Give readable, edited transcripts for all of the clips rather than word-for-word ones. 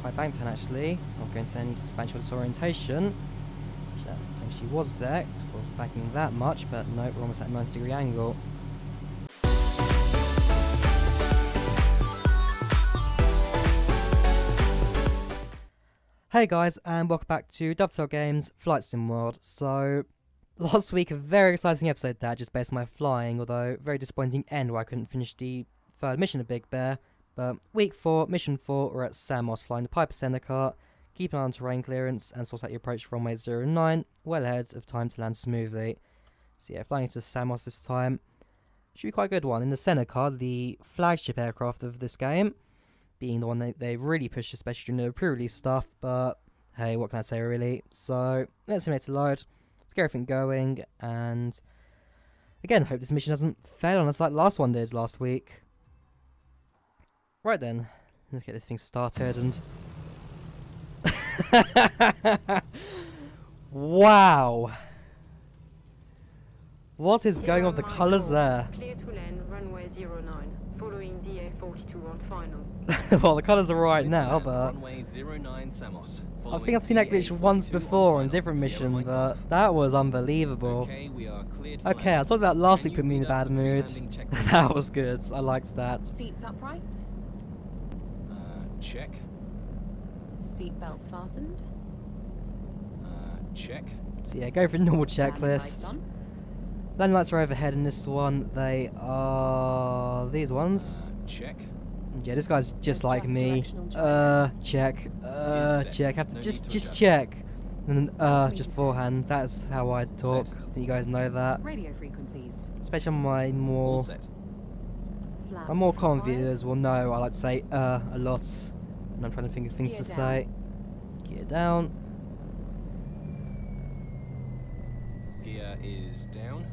quite banked on actually. Not going to any spatial disorientation. That essentially was decked. Was backing that much, but no, we're almost at a 90-degree angle. Hey guys, and welcome back to Dovetail Games Flight Sim World. So, last week a very exciting episode there, just based on my flying, although very disappointing end where I couldn't finish the third mission of Big Bear. But week 4, mission 4, we're at Samos flying the Piper Seneca. Keep an eye on terrain clearance and sort out your approach from runway 09, well ahead of time to land smoothly. So yeah, flying into Samos this time. Should be quite a good one. In the Seneca, the flagship aircraft of this game, being the one they really pushed, especially during the pre-release stuff, but hey, what can I say really? So, let's simulate to load, let's get everything going, and again, hope this mission doesn't fail on us like the last one did last week. Right then, let's get this thing started, and wow! What is going on with the colours there? Clear to land, runway 09, following DA42 on final. Well, the colours are right now, but runway 09 Samos, I think I've seen that glitch once before on a different mission, but that was unbelievable. Okay, I talked about last week putting me in a bad mood. That was good, I liked that. Seats upright. Check. Seat belts fastened. Check. So yeah, go for the normal checklist. Landing lights are overhead in this one. They are these ones. Check. Yeah, this guy's just like me. Check. Check. Have to just check. And then just beforehand. That's how I talk. I think you guys know that. Radio frequencies. Especially on my more common viewers will know I like to say a lot. And I'm trying to think of things to say. Gear down. Gear is down.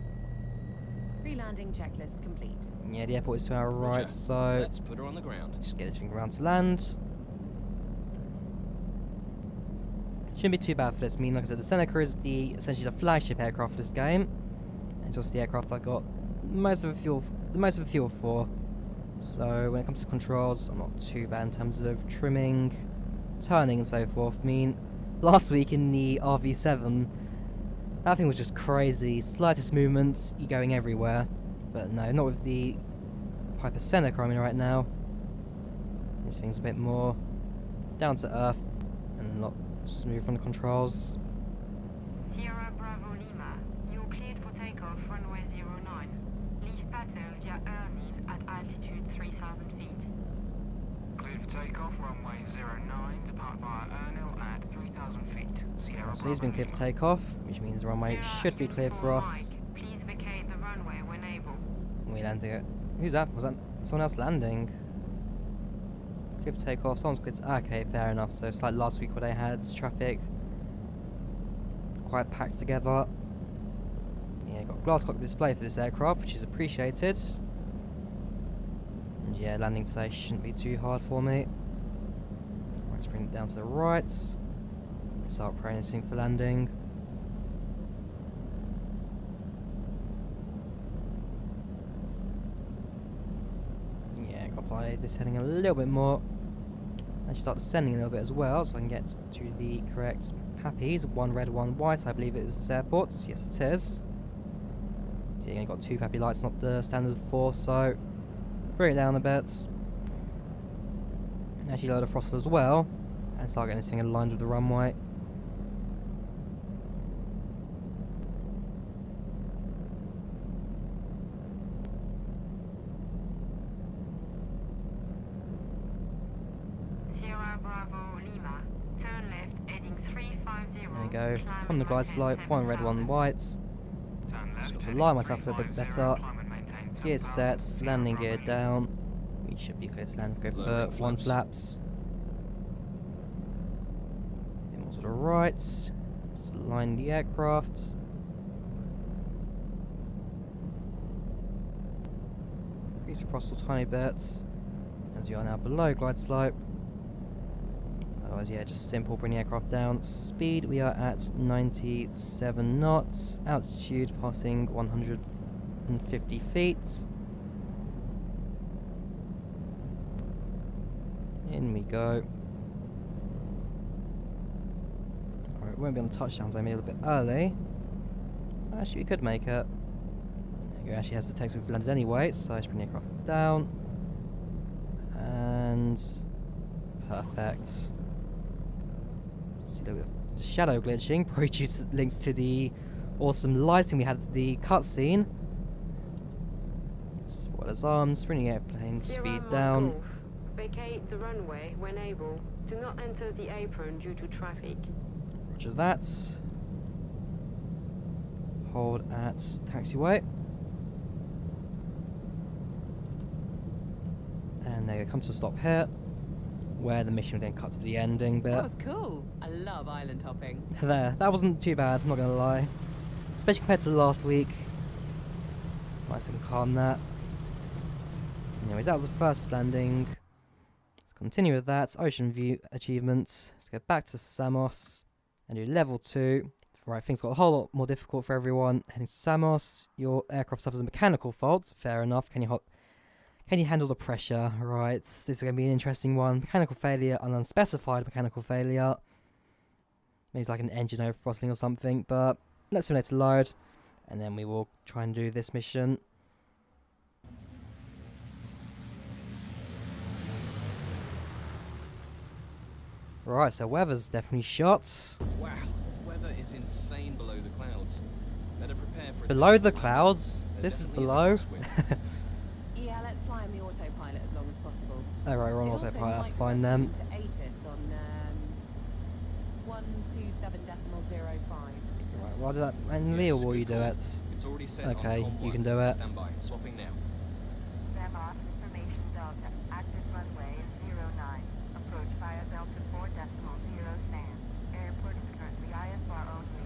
Pre-landing checklist complete. Yeah, the airport is to our right, so let's put her on the ground. Just get this thing around to land. Shouldn't be too bad for this. I mean, like I said, the Seneca is essentially the flagship aircraft for this game. It's also the aircraft I got the most of the fuel for. So when it comes to controls, I'm not too bad in terms of trimming, turning, and so forth. I mean, last week in the RV7, that thing was just crazy. Slightest movements, you're going everywhere. But no, not with the Piper Seneca I'm in right now. This thing's a bit more down to earth and not smooth on the controls. Sierra Bravo Lima, you're cleared for takeoff runway 09. Leave pattern via Ernin at altitude 3,000 feet. Cleared for takeoff runway 09, depart via Ernil at 3,000 feet. Sierra So he's been cleared for takeoff, which means the runway should be clear for us. Please vacate the runway when able. We landing it. Who's that? Was that someone else landing? Clear for takeoff, someone's cleared to, okay, fair enough. So it's like last week where they had traffic quite packed together. Yeah, got a glass cockpit display for this aircraft, which is appreciated. And yeah, landing today shouldn't be too hard for me. Let's bring it down to the right. Start practicing for landing. Yeah, got to fly this heading a little bit more. And start descending a little bit as well, so I can get to the correct pappies. One red, one white. I believe it is this airport. Yes, it is. So yeah, got 2 pappy lights, not the standard 4. So bring it down a bit. Actually, load of throttle as well, and start getting this thing aligned with the runway. Go on the glide slope, one red, one white. Just got to line myself a bit better. Gear set, landing gear down. We should be clear to land. Go for 1 flaps. Then more to the right. Just line the aircraft. Increase the throttle tiny bits as you are now below glide slope. Otherwise, yeah, just simple, bring the aircraft down. Speed, we are at 97 knots. Altitude, passing 150 feet. In we go. we won't be on the touchdown zone, maybe a little bit early. Actually, we could make it. There you go, actually has the text we've landed anyway, so I should bring the aircraft down. And perfect. See a little bit of shadow glitching, probably due to links to the awesome lighting we had at the cutscene. Spoilers arms, bringing airplane speed down. Golf. Vacate the runway when able. Do not enter the apron due to traffic. Roger that. Hold at taxiway. And there you go, come to a stop here, where the mission will then cut to the ending bit. That was cool. I love island hopping. There, that wasn't too bad, I'm not gonna lie. Especially compared to last week. Nice and calm that. Anyways, that was the first landing. Let's continue with that. Ocean view achievements. Let's go back to Samos and do level 2. Right, things got a whole lot more difficult for everyone. Heading to Samos, your aircraft suffers a mechanical fault. Fair enough. Can you handle the pressure? Right, this is going to be an interesting one. Mechanical failure, an unspecified mechanical failure. Maybe it's like an engine overthrottling or something, but let's simulate a load, and then we will try and do this mission. Right, so weather's definitely shots. Wow, weather is insane below the clouds. Better prepare for Below the clouds? This is below? Yeah, let's fly on the autopilot as long as possible. Alright, we're on It also autopilot, that's might fine go then. to ATIS on 127.05. Right, well, I'll do that manually, or will you do it? It's already set Okay, on you can do it. Stand by. Swapping now. Samos, information Delta. Active runway is 09. Approach via Delta 4.0 stand. Airport is currently IFR only.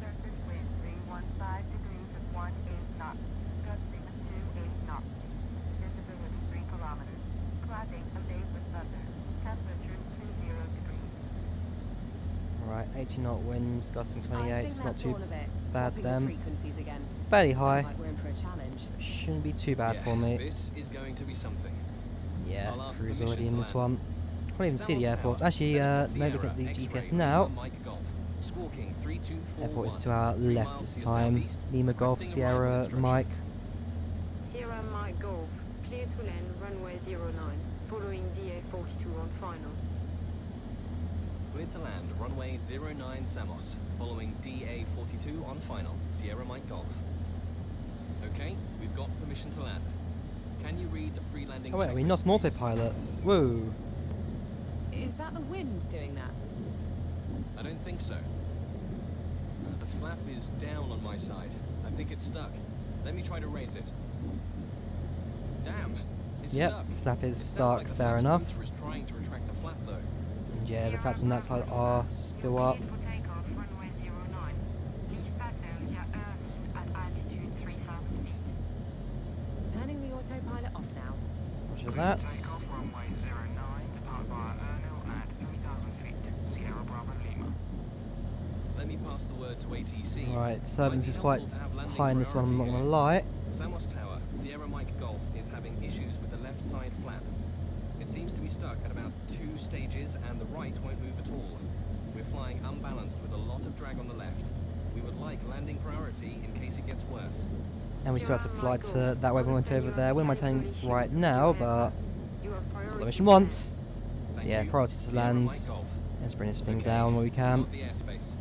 Surface wind 315 degrees at 18 knots. Gusting of 28 knots. Visibility 3 kilometers. Clapping a day with thunder. Temperature 20 degrees. Right, 80 knot winds, gusting 28, it's not too bad Swapping then. the frequencies again. Fairly Sounds high. like we're in for a challenge. Shouldn't be too bad Yeah, for me. This is going to be something. Yeah, I'll ask cruise permission already in to this land. one. Can't even see the Samos airport. Tower, Actually, no look at the X-ray, GPS Lima now. Mike Golf. Squawking 3241. Airport is to our 3 left miles this to your time. southeast. Lima Golf, Requesting Sierra, arrival Mike. instructions. Sierra Mike Golf. Clear to land runway 09. Following DA42 on final. Cleared to land, runway 09 Samos, following DA42 on final, Sierra Mike Golf. Okay, we've got permission to land. Can you read the pre-landing Oh wait, are we checklist, not an please? autopilot? Whoa. Is that the wind doing that? I don't think so. The flap is down on my side. I think it's stuck. Let me try to raise it. Damn, it's Yep, stuck. flap is It sounds stuck, like the fair flap's enough. motor is trying to retract the flap though. Yeah, the flaps on that side are still up. Cleared for takeoff runway 09. Leave pattern via Ernie at altitude 3,000 feet. Turning the autopilot off now. Roger Clear that. for takeoff, runway 09, depart via Ernil at 3,000 feet. Sierra Bravo Lima. Let me pass the word to ATC. Right, Might turbulence be is quite helpful to have landing high in this one, I'm not priority gonna lie. Samos Tower, Sierra Mike Golf is having issues with the left side flap. It seems to be stuck at about 2 stages and the right won't move at all. We're flying unbalanced with a lot of drag on the left. We would like landing priority in case it gets worse. And we still have to fly to that way when we went over there. Wouldn't mind telling right now, but You have that's what the priority mission wants. So Thank yeah, you. priority to Sierra land. Mike Golf. Let's bring this thing Okay, down where we can. got the airspace.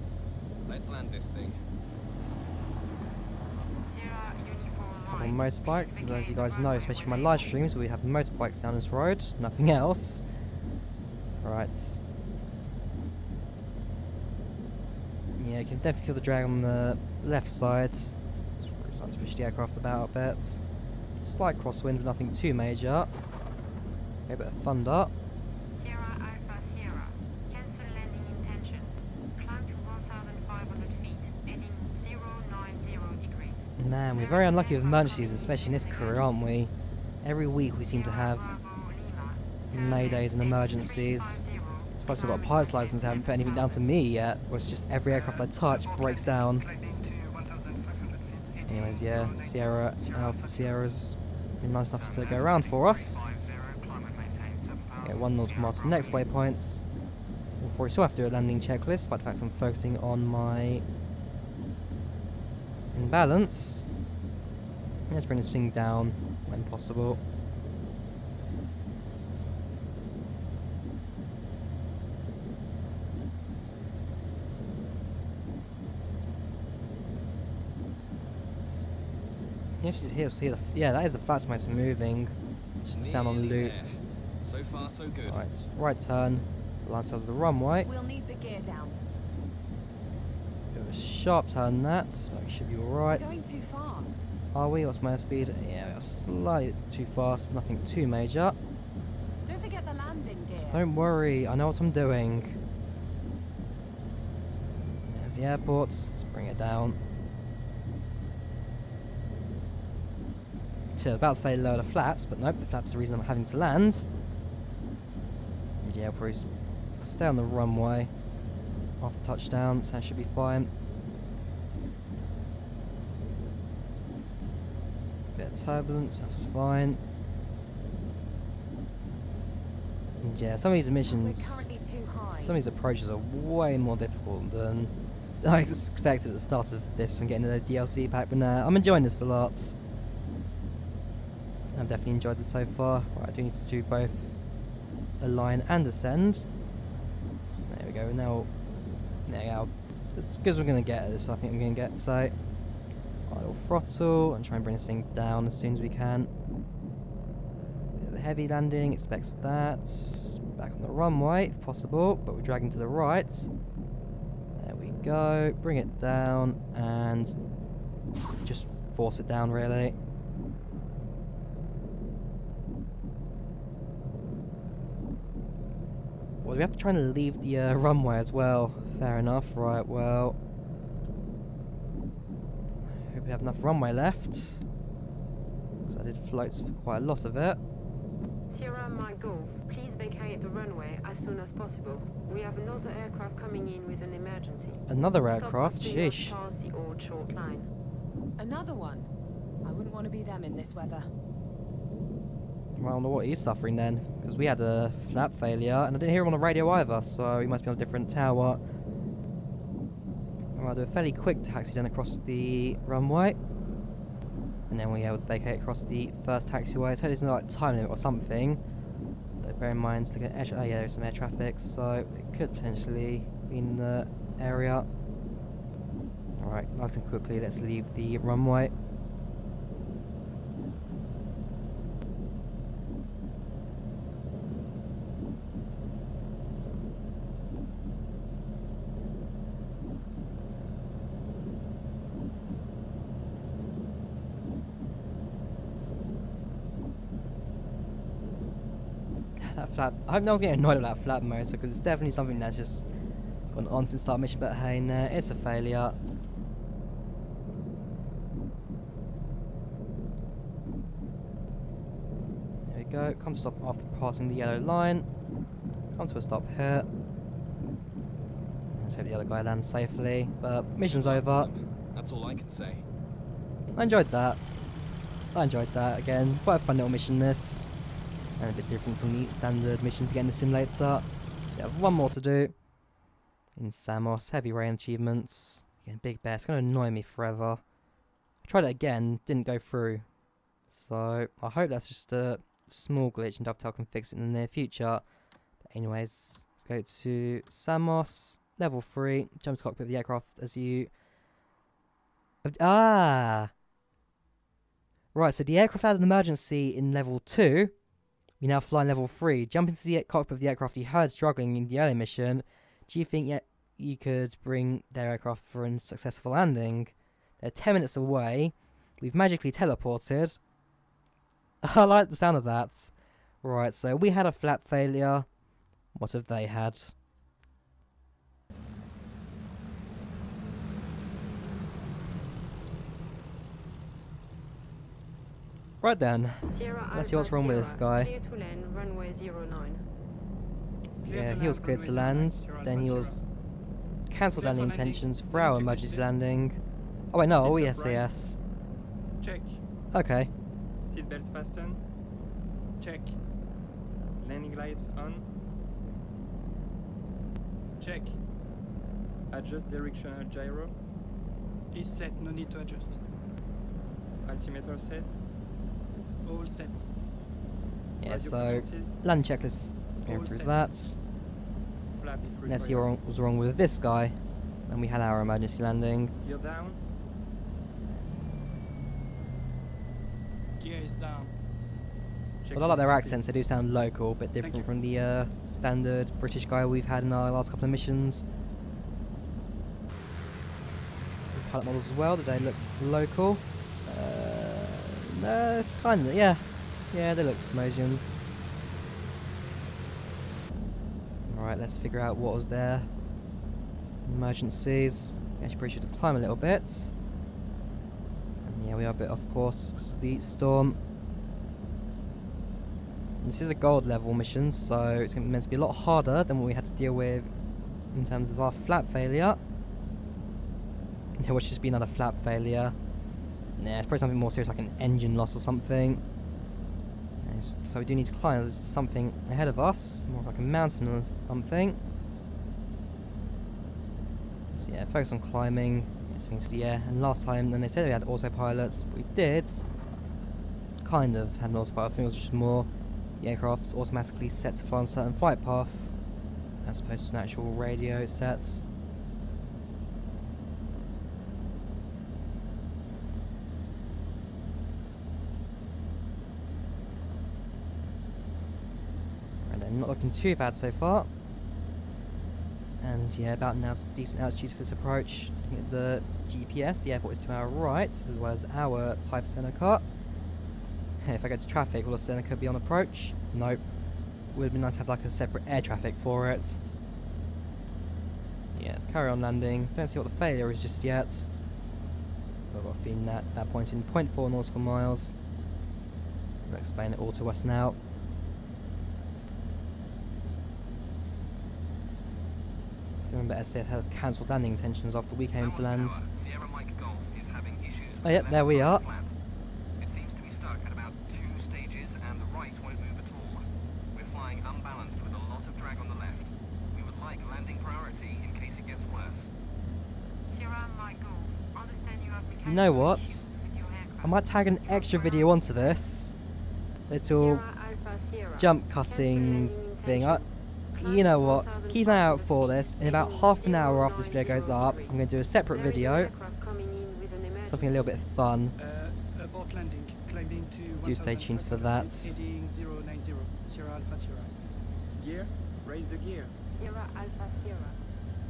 Let's land this thing. Sierra Uniform Couple Mike. motorbikes, because as you guys know, especially from my live streams, we have motorbikes down this road, nothing else. Right. Yeah, you can definitely feel the drag on the left side. It's really starting to push the aircraft about a bit. Slight crosswind, but nothing too major. A bit of thunder. Sierra Alpha Sierra. Cancel landing intention. Climb to 1,500 feet. Heading 090 degrees. Man, we're very unlucky with emergencies, especially in this career, aren't we? Every week we seem to have maydays and emergencies. Plus I've got a pilot's license, I haven't put anything down to me yet, where it's just every aircraft I touch breaks down. Collecting to 1,500 feet. Anyways, yeah, Sierra Alpha Sierra's been nice enough to go around for us. 50, climate maintain 7,000. Get 1 nautical mile to the next waypoints. We'll probably still have to do a landing checklist, despite the fact I'm focusing on my imbalance. Let's bring this thing down when possible. Yes, yeah, that is the flat's motor moving. Just the sound on Nearly loop. there. So far, so good. Alright, right turn. Line side of the runway. We'll need the gear down. Bit of a sharp turn that, but we should be alright. Going too fast. Are we? What's my speed? Yeah, we are slightly too fast, but nothing too major. Don't forget the landing gear. Don't worry, I know what I'm doing. There's the airport. Let's bring it down. About to say lower the flaps, but nope, the flaps are the reason I'm having to land. Yeah, I'll probably stay on the runway after touchdown, so that should be fine. Bit of turbulence, that's fine. And yeah, some of these We're missions, currently too high. some of these approaches are way more difficult than I expected at the start of this when getting the DLC pack, but nah, I'm enjoying this a lot. I've definitely enjoyed this so far. Right, I do need to do both align and ascend. There we go. Now, there we go. It's good as we're going to get this. I think we're going to get. So, idle throttle and try and bring this thing down as soon as we can. Bit of a heavy landing. Expects that. Back on the runway if possible, but we're dragging to the right. There we go. Bring it down and just force it down really. Well, we have to try and leave the runway as well. Fair enough. Right, well, hope we have enough runway left. 'Cause I did floats for quite a lot of it. Sierra Mike Golf, please vacate the runway as soon as possible. We have another aircraft coming in with an emergency. Another Stop aircraft? after you Sheesh. pass the old short line. Another one. I wouldn't want to be them in this weather. Well, I don't know what he's suffering then, because we had a flap failure, and I didn't hear him on the radio either, so he must be on a different tower. I'll do a fairly quick taxi then across the runway, and then we'll be able to vacate across the first taxiway. So there's no like time limit or something. So bear in mind to get oh yeah, there's some air traffic, so it could potentially be in the area. Alright, nice and quickly, let's leave the runway. That flap, I hope no one's getting annoyed with that flap motor, because it's definitely something that's just gone on since start mission, but hey, nah, it's a failure. There we go, come to stop after passing the yellow line. Come to a stop here. Let's hope the other guy lands safely, but mission's over. That's all I can say. I enjoyed that. Again, quite a fun little mission this. And a bit different from the standard missions to get in the simulator. So we have one more to do. In Samos, heavy rain achievements. Again, Big Bear, it's going to annoy me forever. I tried it again, didn't go through. So I hope that's just a small glitch and Dovetail can fix it in the near future. But anyways, let's go to Samos, level 3, jump to cockpit of the aircraft as you... Right, so the aircraft had an emergency in level 2. We now fly in level 3. Jump into the cockpit of the aircraft you heard struggling in the earlier mission. Do you think yet you could bring their aircraft for a successful landing? They're 10 minutes away. We've magically teleported. I like the sound of that. Right, so we had a flap failure. What have they had? Right then. Let's see what's wrong with this guy. Clear to land, runway 09. Yeah, he was cleared to land. Then he was cancelled landing intentions for our emergency landing. Oh wait, no, yes, yes. Check. Okay. Seatbelts fastened. Check. Landing lights on. Check. Adjust directional gyro. Is set, no need to adjust. Altimeter set. All set. Yeah, Radio so frequencies. land checklist, going All through set. that. Flap if Let's see required. what was wrong with this guy when we had our emergency landing. Gear down. Gear is down. Check But I like their this accents, they do sound local, a bit you. different from the standard British guy we've had in our last couple of missions. The pilot models as well, do they look local? No, kinda, yeah. Yeah, they look Samosian. Alright, let's figure out what was there. Emergencies. Actually, pretty sure to climb a little bit. And yeah, we are a bit off course because of the storm. This is a gold level mission, so it's meant to be a lot harder than what we had to deal with in terms of our flap failure. There will just be another flap failure. Nah, it's probably something more serious like an engine loss or something. So we do need to climb. There's something ahead of us, more like a mountain or something. So yeah, focus on climbing. Getting to the air. And last time, when they said we had autopilots, we did. Kind of had an autopilot. I think it was just more the aircraft's automatically set to fly on a certain flight path, as opposed to an actual radio set. Not looking too bad so far, and yeah, about now decent altitude for this approach. Looking at the GPS, the airport is to our right, as well as our Piper Seneca. If I go to traffic, will the Seneca be on approach? Nope. Would be nice to have like a separate air traffic for it. Yeah, let's carry on landing. Don't see what the failure is just yet. But I've got a feeling that point in 0.4 nautical miles. I'll explain it all to us now. Remember, SAS had cancelled landing intentions after we came to land. Sierra Mike Golf is having issues with Oh yeah, the there we are. left side flap. It seems to be stuck at about 2 stages and the right won't move at all. We're flying unbalanced with a lot of drag on the left. We would like landing priority in case it gets worse. Sierra Mike Golf, understand you have mechanical You know what? issues with your aircraft. I might tag an extra video onto this. Little Sierra Alpha Sierra, jump cutting cancel landing thing. intentions. You know what? Keep an eye out for this. In about half an hour after this video goes up, I'm going to do a separate There is an video. aircraft coming in with an emergency. Something a little bit fun. Abort landing. Climbing to Do stay tuned for that. Heading 090. Sierra Alpha Sierra. Gear. Raise the gear. Sierra Alpha Sierra,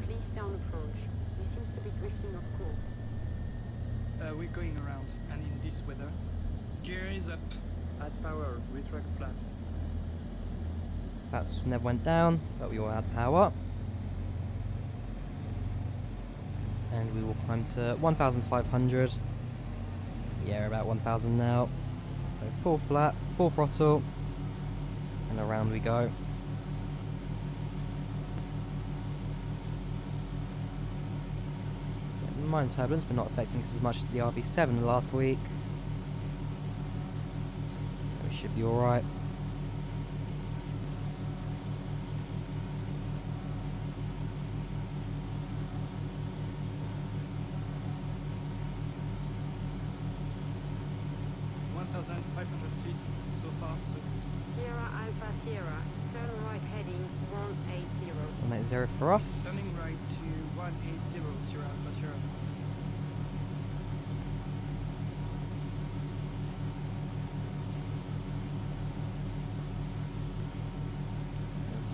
please stay on approach. You seems to be drifting off course. We're going around, and in this weather. Gear is up. Add power. Retract flaps. That never went down, but we will add power. And we will climb to 1,500. Yeah, about 1,000 now. So full flat, full throttle, and around we go. Minor turbulence, but not affecting us as much as the RB7 last week. We should be alright. Feet so far, so good. Sierra Alpha Sierra, turn right heading 180. 180 for us. Turning right to 180, Sierra Alpha Sierra.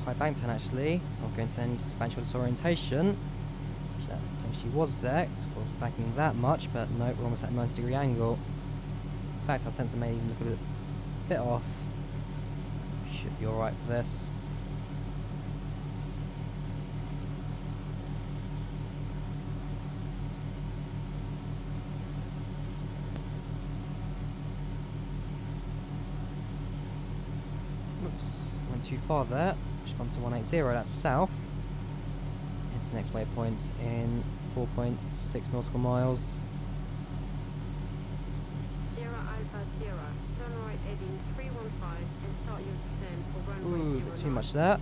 High bank turn actually. Not going to any spatial disorientation. That essentially was there. It was backing that much, but no, we're almost at a 90-degree angle. In fact, our sensor may even look a bit off. Should be alright for this. Oops, went too far there. Just gone to 180, that's south. Head to next waypoint in 4.6 nautical miles. Sierra Alpha Sierra, turn right heading 315 and start your descent for runway Ooh, 09. bit too much there.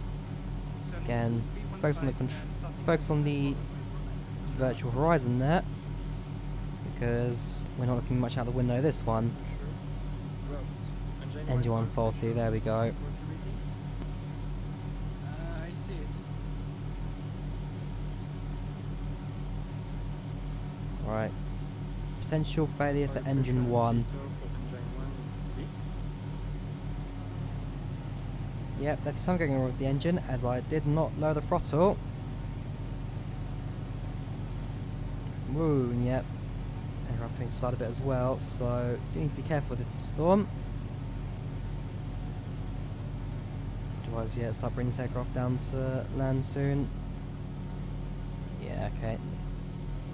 Turning Again, focus on the 315 and start focus on the virtual horizon there, because we're not looking much out the window this one. Engine 140, there we go. I see it. Right. Potential failure for engine 1. Yep, there's something going wrong with the engine, as I did not lower the throttle. Woo, yep. And I'm putting side a bit as well, so do need to be careful with this storm. Otherwise, yeah, start bringing this aircraft down to land soon. Yeah, okay.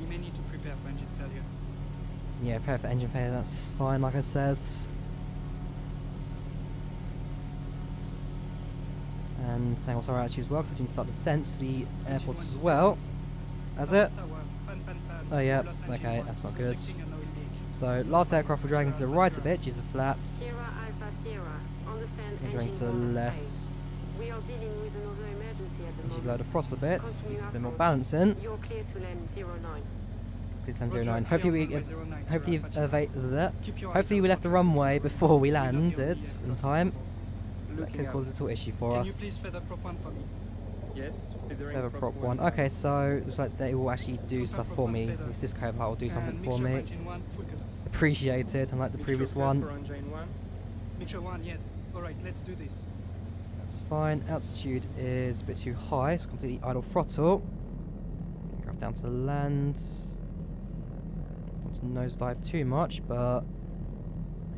You may need to prepare for engine failure. Yeah, prepare for engine failure, that's fine, like I said. And same also actually as well, because I didn't start descent for the airport as well. That's it? Oh yeah, okay, that's not good. So, last aircraft we're dragging to the right a bit, use the flaps. Sierra Alpha Sierra. Understand We're going engine to the one left. phase. We are dealing with another emergency at the If you moment. load the throttle a bit, Continue a bit approach. more balance in. You're clear to land 09. Please land Roger, 09. clear Hopefully on runway 09, hopefully Sierra Alpha Sierra. Keep your eyes hopefully on we left the Roger. runway before we We love landed you, in time. That Looking could out. cause a little issue for Can you us. please feather prop 1 for me? Yes, feathering Further prop 1. Okay, so looks like they will actually do Confirm stuff prop for one me. feather. This Cisco part will do something And for mixture me. engine 1, full cutoff. Appreciated, unlike the previous one. For engine 1. Mixture 1, yes. Alright, let's do this. That's fine. Altitude is a bit too high. It's completely idle throttle. Aircraft down to land. Not to nosedive too much, but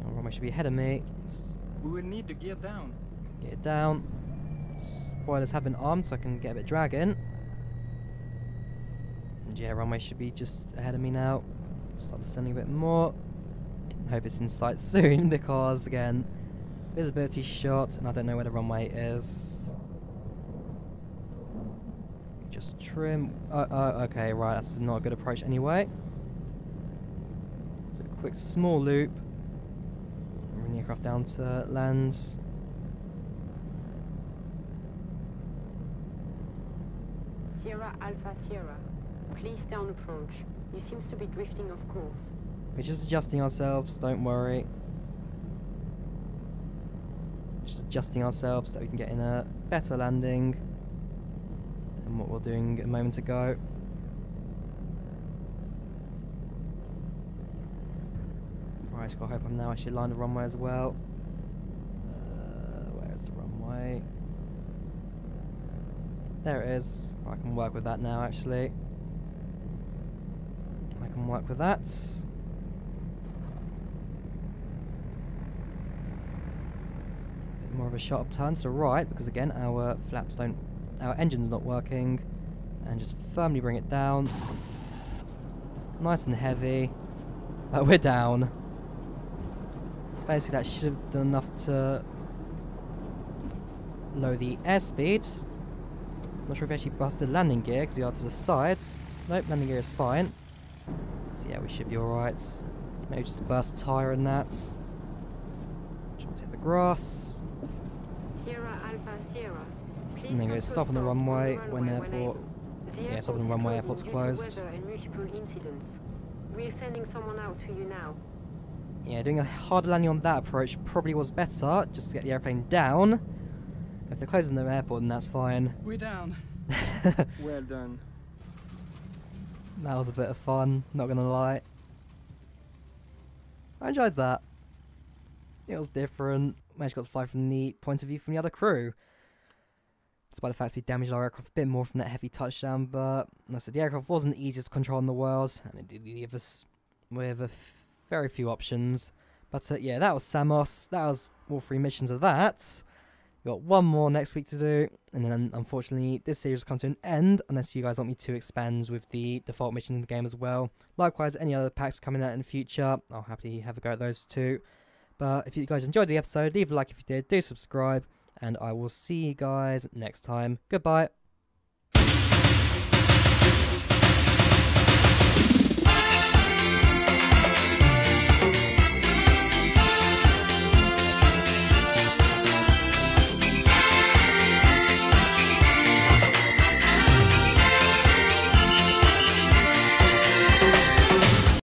runway should be ahead of me. We will need the gear down. Get it down. Spoilers have been armed, so I can get a bit dragging. And yeah, runway should be just ahead of me now. Start descending a bit more. Hope it's in sight soon, because again, visibility shot, and I don't know where the runway is. Just trim. Okay, right, that's not a good approach anyway. So a quick small loop. Bring the aircraft down to land. Sierra Alpha Sierra. Please down approach. You seems to be drifting off course. We're just adjusting ourselves, don't worry. Just adjusting ourselves so that we can get in a better landing than what we were doing a moment ago. Right, just gotta hope I'm now actually lined the runway as well. Where's the runway? There it is. I can work with that now actually. I can work with that. More of a sharp turn to the right, because again our engine's not working, and just firmly bring it down, nice and heavy. We're down. Basically that should have done enough to lower the airspeed. Not sure if we actually busted landing gear because we are to the sides. Nope, landing gear is fine. So yeah, we should be alright. Maybe just a burst tyre in that. Try to hit the grass. Sierra Alpha Sierra. Please And then go control stop on the runway when the airport. able. The Yeah, stop on the airport runway, is airport's closing due to closed. weather and multiple incidents. We're sending someone out to you now. Yeah, doing a harder landing on that approach probably was better, just to get the airplane down. If they're closing the airport, then that's fine. We're down. Well done. That was a bit of fun, not gonna lie. I enjoyed that. It was different. Managed to fly from the point of view from the other crew. Despite the fact we damaged our aircraft a bit more from that heavy touchdown, but like I said, the aircraft wasn't the easiest to control in the world, and it did leave us with very few options. But yeah, that was Samos. That was all 3 missions of that. We've got one more next week to do, and then unfortunately this series will come to an end unless you guys want me to expand with the default missions in the game as well. Likewise, any other packs coming out in the future, I'll happily have a go at those too. But if you guys enjoyed the episode, leave a like if you did, do subscribe, and I will see you guys next time. Goodbye.